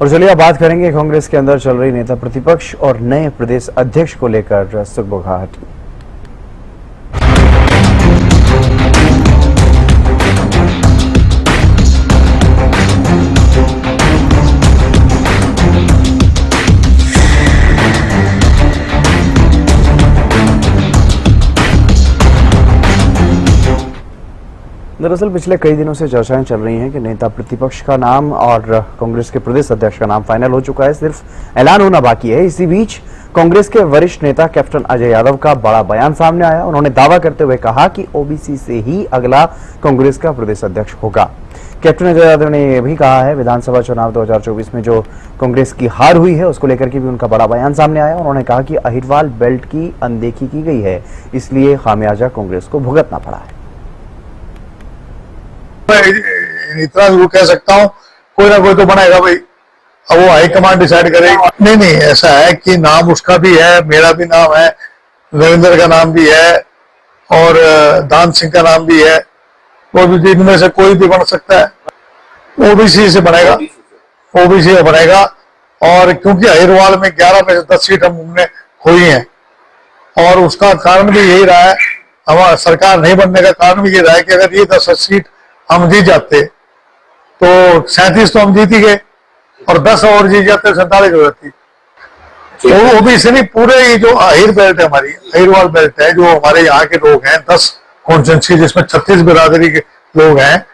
और चलिए अब बात करेंगे कांग्रेस के अंदर चल रही नेता प्रतिपक्ष और नए प्रदेश अध्यक्ष को लेकर सुगबुगाहट। दरअसल पिछले कई दिनों से चर्चाएं चल रही हैं कि नेता प्रतिपक्ष का नाम और कांग्रेस के प्रदेश अध्यक्ष का नाम फाइनल हो चुका है, सिर्फ ऐलान होना बाकी है। इसी बीच कांग्रेस के वरिष्ठ नेता कैप्टन अजय यादव का बड़ा बयान सामने आया। उन्होंने दावा करते हुए कहा कि ओबीसी से ही अगला कांग्रेस का प्रदेश अध्यक्ष होगा। कैप्टन अजय यादव ने यह भी कहा है विधानसभा चुनाव 2024 में जो कांग्रेस की हार हुई है उसको लेकर के भी उनका बड़ा बयान सामने आया। उन्होंने कहा कि अहिरवाल बेल्ट की अनदेखी की गई है, इसलिए खामियाजा कांग्रेस को भुगतना पड़ा है। इतना जरूर कह सकता हूँ, कोई ना कोई तो बनाएगा भाई। अब वो हाईकमांड डिसाइड करेगी। नहीं, ऐसा है कि नाम उसका भी है, मेरा भी नाम है, रविंद्र का नाम भी है और दान सिंह का नाम भी है। वो भी इनमें से कोई भी बन सकता है। ओबीसी से बनेगा, ओबीसी से बनेगा। और क्योंकि अहिरवाल में 11 में से 10 सीट हमने खोई है और उसका कारण भी यही रहा है, हमारा सरकार नहीं बनने का कारण भी ये रहा है कि अगर ये 10 सीट हम जीत जाते तो 37 तो हम जीत ही गए और 10 और जीत जाते 47 हो जाती। तो ओबीसी नहीं, पूरे ये जो अहिर बेल्ट है, हमारी अहिरवाल बेल्ट है, जो हमारे यहाँ के लोग हैं 10 कॉन्स्टिट्यूंसी जिसमें 36 बिरादरी के लोग हैं।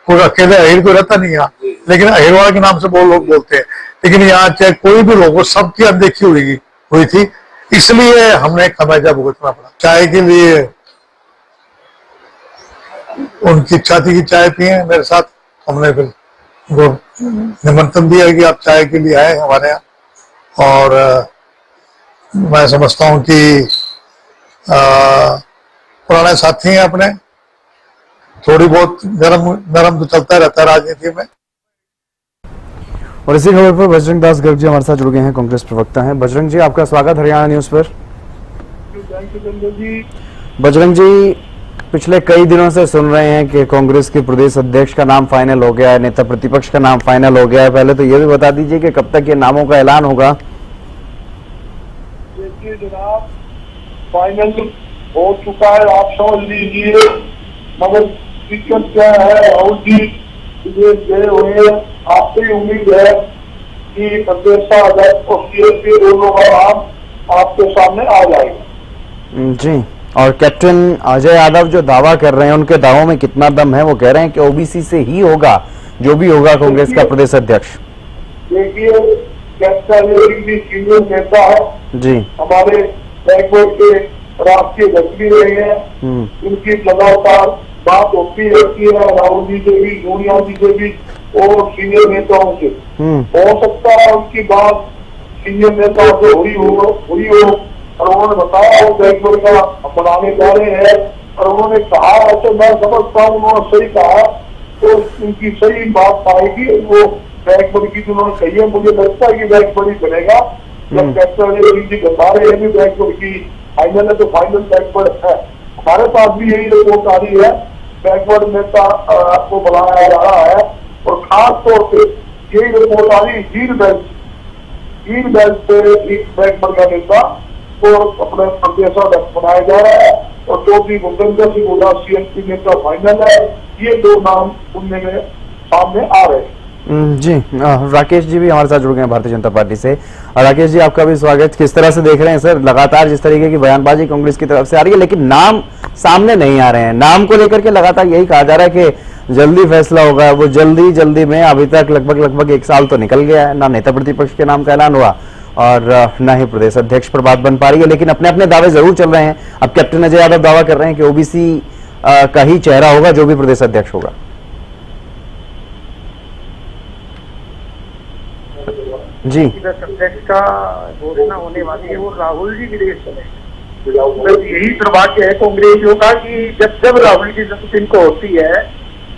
कोई अकेले अहिर को रहता नहीं यहाँ, लेकिन अहिरवाल के नाम से लोग बोलते हैं। लेकिन यहाँ चाहे कोई भी लोग हो, सबकी अनदेखी हुई थी, इसलिए हमने खामियाजा भुगतना पड़ा। चाय के लिए उनकी इच्छा थी कि चाय पिए मेरे साथ, हमने फिर उनको निमंत्रण दिया कि आप चाय के लिए आए हमारे यहाँ। और मैं समझता हूँ कि पुराने साथी हैं अपने, थोड़ी बहुत नरम तो चलता रहता है राजनीति में। और इसी खबर पर बजरंग दास गर्ग जी हमारे साथ जुड़ गए हैं, कांग्रेस प्रवक्ता हैं। बजरंग जी, आपका स्वागत हरियाणा न्यूज पर। बजरंग जी, पिछले कई दिनों से सुन रहे हैं कि कांग्रेस के प्रदेश अध्यक्ष का नाम फाइनल हो गया है, नेता प्रतिपक्ष का नाम फाइनल हो गया है। पहले तो ये भी बता दीजिए कि कब तक ये नामों का ऐलान होगा। देखिए जनाब, फाइनल हो चुका है, आप समझ लीजिए। मगर दिक्कत क्या है, राहुल जी विदेश गए हुए, आपसे उम्मीद है कि प्रदेश अध्यक्ष और सीएस दोनों का नाम आपके सामने आ जाएगा। जी, और कैप्टन अजय यादव जो दावा कर रहे हैं, उनके दावों में कितना दम है? वो कह रहे हैं कि ओबीसी से ही होगा जो भी होगा कांग्रेस का प्रदेश अध्यक्ष। देखिए, कैप्टन भी सीनियर नेता है जी, हमारे बैकवर्ड के राष्ट्रीय अध्यक्ष भी रहे हैं। उनकी लगातार बात होती रहती है राहुल जी से भी, सोनिया जी से भी और सीनियर नेताओं से। हो सकता है उनकी बात सीनियर नेताओं से हुई हो और उन्होंने बताया वो बैकवर्ड का बनाने जा रहे हैं। और उन्होंने कहा ऐसे मैं समझता हूँ उन्होंने सही कहा, तो उनकी सही बात पाएगी। वो बैकवर्ड की जिन्होंने कही है, मुझे लगता है कि बैकवर्ड ही बनेगा। जब कैप्टन जी बता रहे हैं कि बैकवर्ड की फाइनल है तो फाइनल बैकवर्ड है। हमारे पास भी यही रिपोर्ट आ रही है, बैकवर्ड नेता आपको बुलाया जा रहा है। और खास तौर पे यही रिपोर्ट आ रही है हील बेल्ट से बैकवर्ड का नेता को अपने प्रदेश अध्यक्ष बनाया जा रहा है। और चौधरी भूपेंद्र सिंह हुड्डा सीएनपी नेता फाइनल है। ये दो नाम सुनने में सामने आ रहे हैं। जी, राकेश जी भी हमारे साथ जुड़ गए हैं भारतीय जनता पार्टी से। राकेश जी, आपका भी स्वागत। किस तरह से देख रहे हैं सर, लगातार जिस तरीके की बयानबाजी कांग्रेस की तरफ से आ रही है, लेकिन नाम सामने नहीं आ रहे हैं। नाम को लेकर के लगातार यही कहा जा रहा है कि जल्दी फैसला होगा। वो जल्दी में अभी तक लगभग 1 साल तो निकल गया है, ना नेता प्रतिपक्ष के नाम का ऐलान हुआ और न ही प्रदेश अध्यक्ष पर बात बन पा रही है। लेकिन अपने अपने दावे जरूर चल रहे हैं। अब कैप्टन अजय यादव दावा कर रहे हैं कि ओबीसी का ही चेहरा होगा जो भी प्रदेश अध्यक्ष होगा। जी, अध्यक्ष का घोषणा होने वाली है, वो राहुल जी विदेश चले। यही दुर्भाग्य है कांग्रेसियों का कि जब राहुल जी जन्मदिन को होती है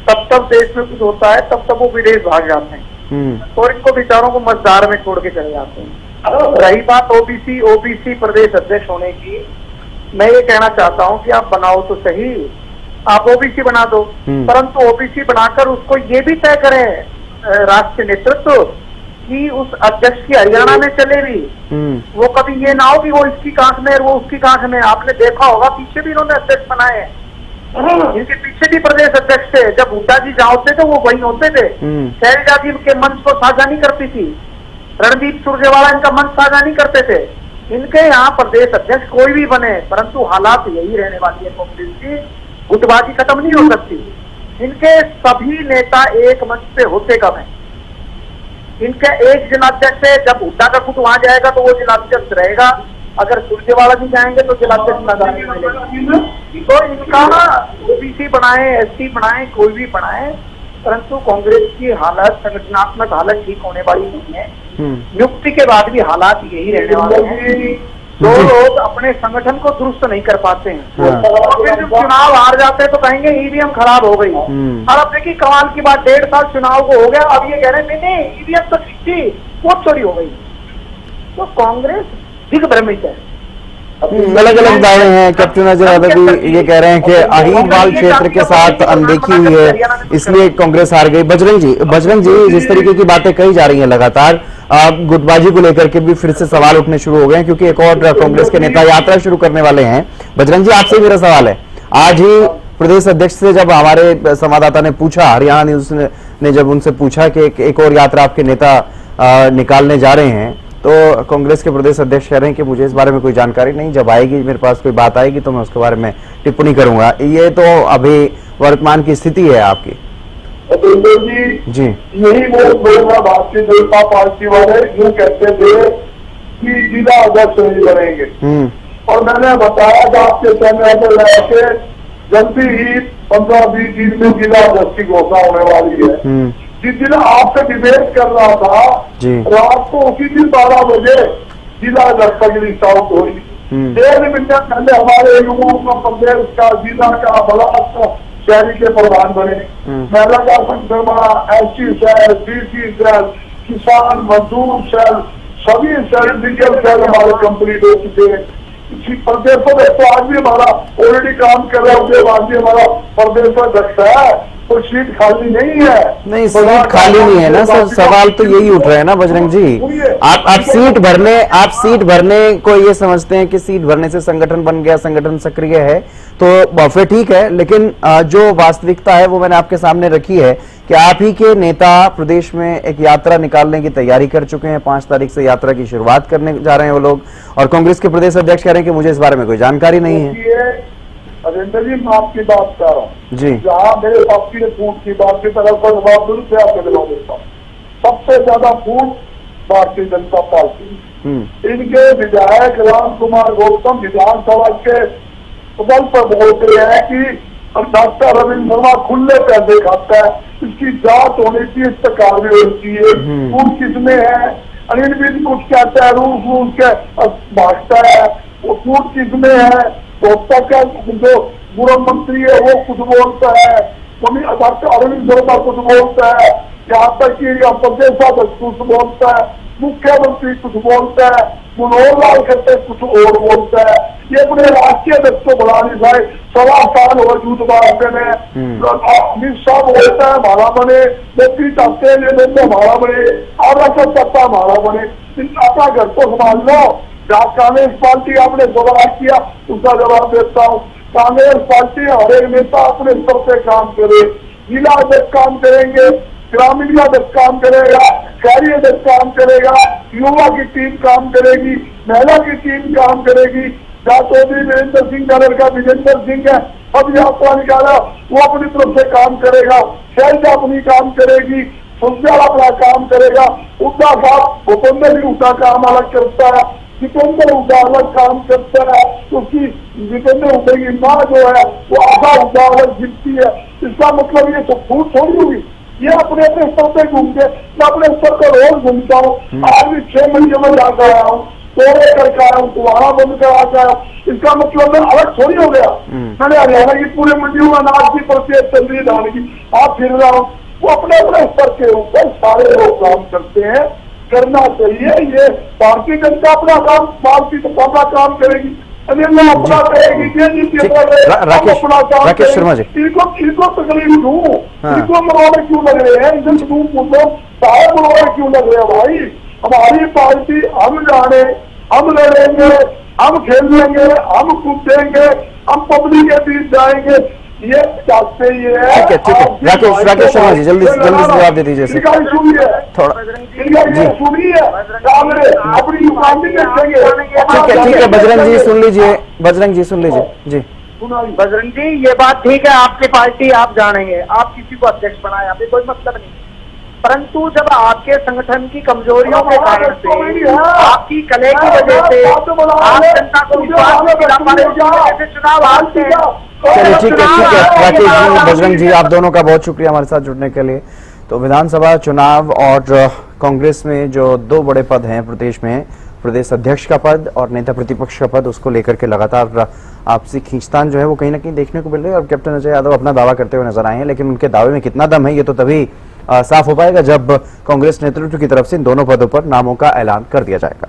तब देश में कुछ होता है, तब वो विदेश भाग जाते हैं और इनको विचारों को मतदार में छोड़ के चले जाते हैं। रही बात ओबीसी प्रदेश अध्यक्ष होने की, मैं ये कहना चाहता हूँ कि आप बनाओ तो सही, आप ओबीसी बना दो, परंतु ओबीसी बनाकर उसको ये भी तय करें राष्ट्रीय नेतृत्व कि उस अध्यक्ष की हरियाणा में चले भी, वो कभी ये ना हो कि वो इसकी कांख में वो उसकी कांख में। आपने देखा होगा पीछे भी इन्होंने अध्यक्ष बनाए हैं, इनके पीछे भी प्रदेश अध्यक्ष थे। जब हुड्डा जी जहाँ होते थे वो वहीं होते थे। शैलजा जी के मंच को साझा नहीं करती थी, रणदीप सुरजेवाला इनका मंच साझा नहीं करते थे। इनके यहाँ प्रदेश अध्यक्ष कोई भी बने, परंतु हालात यही रहने वाली है कांग्रेस की, गुटबाजी खत्म नहीं हो सकती। इनके सभी नेता एक मंच पे होते कब हैं? इनका एक जिलाध्यक्ष है, जब हुड्डा का गुट वहां जाएगा तो वो जिलाध्यक्ष रहेगा, अगर सुरजेवाला जी जाएंगे तो जिलाध्यक्ष लगा मिलेगा। तो इनका ओबीसी बनाए, एसटी बनाए, कोई भी बनाए, परंतु कांग्रेस की हालत, संगठनात्मक हालत ठीक होने वाली नहीं है। नियुक्ति के बाद भी हालात यही रहने वाले हैं। जो लोग अपने संगठन को दुरुस्त नहीं कर पाते हैं और फिर जब चुनाव हार जाते हैं तो कहेंगे ईवीएम खराब हो गई। और अब देखिए कमाल की बात, 1.5 साल चुनाव को हो गया, अब ये कह रहे हैं नहीं ईवीएम तो ठीक थी, वो चोरी हो गई। तो कांग्रेस दिग्भ्रमित है। अलग अलग दावे हैं। कैप्टन अजय यादव भी ये कह रहे हैं कि अहीरवाल क्षेत्र के साथ अनदेखी हुई है, इसलिए कांग्रेस हार गई। बजरंग जी जिस तरीके की बातें कही जा रही हैं लगातार, गुटबाजी को लेकर के भी फिर से सवाल उठने शुरू हो गए हैं, क्योंकि एक और कांग्रेस के नेता यात्रा शुरू करने वाले हैं। बजरंग जी, आपसे मेरा सवाल है, आज ही प्रदेश अध्यक्ष से जब हमारे संवाददाता ने पूछा, हरियाणा न्यूज ने जब उनसे पूछा कि एक और यात्रा आपके नेता निकालने जा रहे हैं, तो कांग्रेस के प्रदेश अध्यक्ष कह रहे हैं कि मुझे इस बारे में कोई जानकारी नहीं, जब आएगी मेरे पास कोई बात आएगी तो मैं उसके बारे में टिप्पणी करूंगा। ये तो अभी वर्तमान की स्थिति है आपकी। जी यही वो लोग भारतीय जनता पार्टी वाले यूँ कहते थे कि जिला अध्यक्ष नहीं बनेंगे, और मैंने बताया कि आपके चैनल पर लेके जल्दी ही 15-20 दिन में जिला अध्यक्ष की घोषणा होने वाली है। जिस दिन आपसे डिबेट कर रहा था रात को, उसी दिन 12 बजे जिला अध्यक्ष की लिस्ट आउट हुई। 1.5 महीने पहले हमारे युवाओं का प्रदेश का जिला का बड़ा शहरी के प्रधान बने, महिला का संगठन बना, एसटी सेल, बीसी सेल, किसान मजदूर सेल, सभी सेल डिजिटल सेल हमारे कंप्लीट हो चुके हैं। इसी प्रदेशों में तो आज भी हमारा ऑलरेडी काम कर रहा है, उसके बाद भी हमारा प्रदेश अध्यक्ष है, तो सीट खाली नहीं है। नहीं, सीट खाली नहीं है ना सर, सवाल तो यही उठ रहा है ना बजरंग जी। आप सीट भरने को ये समझते हैं कि सीट भरने से संगठन बन गया, संगठन सक्रिय है, तो फिर ठीक है। लेकिन जो वास्तविकता है वो मैंने आपके सामने रखी है कि आप ही के नेता प्रदेश में एक यात्रा निकालने की तैयारी कर चुके हैं। 5 तारीख से यात्रा की शुरुआत करने जा रहे हैं वो लोग, और कांग्रेस के प्रदेश अध्यक्ष कह रहे हैं कि मुझे इस बारे में कोई जानकारी नहीं है। अजेंद्र जी, मैं आपकी बात कर रहा हूँ जी, जहाँ मेरे साथी ने फूट की बात की तरफ पर जवाब दूर से आपको जवाब देता हूँ। सबसे ज्यादा फूट भारतीय जनता पार्टी, इनके विधायक राम कुमार गौतम विधानसभा के बल पर बोलते हैं कि डॉक्टर रविंद्र शर्मा खुले पैसे खाता है, इसकी जांच होनी चाहिए, इस पर कार्रवाई होनी चाहिए। फूट किसमें है? अनिल भी कुछ कहता है, रूस के भागता है, वो फूट किसमें है? तो तक जो गृह मंत्री है वो कुछ बोलता है, डॉक्टर अरविंद शर्मा कुछ बोलता है, यहाँ तक कि प्रदेशाध्यक्ष कुछ बोलता है, मुख्यमंत्री कुछ बोलता है, मनोहर लाल खट्टर कुछ और बोलता है। ये अपने राष्ट्रीय अध्यक्ष को बुला नहीं पाए, 1.25 साल हो झूठ बांटते में। अमित शाह बोलता है हमारा बने, मोदी चाहते हैं ये दोनों हमारा बने, आरएसएस चाहता हमारा बने। अपना घर को संभाल लो। कांग्रेस पार्टी आपने सवाल किया, उसका जवाब देता हूँ। कांग्रेस पार्टी हर एक नेता अपने स्तर से काम करे, जिला अध्यक्ष काम करेंगे, ग्रामीण अध्यक्ष काम करेगा, शहरी अध्यक्ष काम करेगा, युवा की टीम काम करेगी, महिला की टीम काम करेगी। चौधरी वीरेंद्र सिंह का लड़का विजेंद्र सिंह है, अब यात्रा निकाला, वो अपनी तरफ से काम करेगा, शैलजा अपनी काम करेगी, सुरजेवाला अपना काम करेगा, हुड्डा साहब भूपेंद्र सिंह हुड्डा काम अलग करता है, जितेंद्र हुड्डा अलग काम करता है, क्योंकि जितेंद्र हुड्डा की माँ जो है वो आधा हुड्डा अलग जीतती है। इसका मतलब ये तो फूट थोड़ी हुई, ये अपने अपने स्तर पे घूमते। मैं अपने स्तर पर रोज घूमता हूँ, आज भी 6 महीने में जाकर आया हूँ, तोड़े करके आया हूँ, तुम्हारा बंद करा के आया हूँ। इसका मतलब मैं अलग थोड़ी हो गया। मैंने हरियाणा की पूरे मंडियों में अनाज की प्रत्येक चल रही धान की, आप फिर रहा हूँ। वो अपने अपने स्तर के ऊपर सारे लोग काम करते हैं, करना चाहिए। ये भारतीय जनता अपना काम, भारतीय जनता अपना काम करेगी, अरे वो अपना करेगी, ये नहीं ठीक, कहता है, राकेश- हम अपना काम राकेश शर्मा जी। करेंगे। इनको तकलीफ दूं, हाँ। इनको मरोड़े क्यों लग रहे हैं, इधर तू पूछो साहब मरोड़े क्यों लग रहे हैं भाई। हमारी पार्टी, हम जाने, हम लड़ेंगे, हम खेलेंगे, हम कूदेंगे, हम पब्लिक के बीच जाएंगे, ये चाहते ही है। ठीक है, ठीक है। राकेश शर्मा जी, जल्दी से जवाब दे दीजिए सर। इनका सुनिए, थोड़ा इनका ये सुनिए, कांग्रेस अपनी दुकान भी बेचेंगे। ठीक है, बजरंग जी सुन लीजिए, बजरंग जी सुन लीजिए जी। बजरंग जी, ये बात ठीक है, आपकी पार्टी आप जानेंगे, आप किसी को अध्यक्ष बनाए, अभी कोई मतलब नहीं, परंतु जब आपके संगठन की कमजोरियों के कारण से, आपकी कले की वजह से आप जनता को विश्वास नहीं दिला पा रहे, उसी वजह से चुनाव हारते हैं। चलिए ठीक है, राकेश जी, बजरंग जी, आप दोनों का बहुत शुक्रिया हमारे साथ जुड़ने के लिए। तो विधानसभा चुनाव और कांग्रेस में जो दो बड़े पद हैं प्रदेश में, प्रदेश अध्यक्ष का पद और नेता प्रतिपक्ष का पद, उसको लेकर के लगातार आपसी खींचतान जो है वो कहीं ना कहीं देखने को मिल रही है। और कैप्टन अजय यादव अपना दावा करते हुए नजर आए हैं, लेकिन उनके दावे में कितना दम है ये तो तभी साफ हो पाएगा जब कांग्रेस नेतृत्व की तरफ से इन दोनों पदों पर नामों का ऐलान कर दिया जाएगा।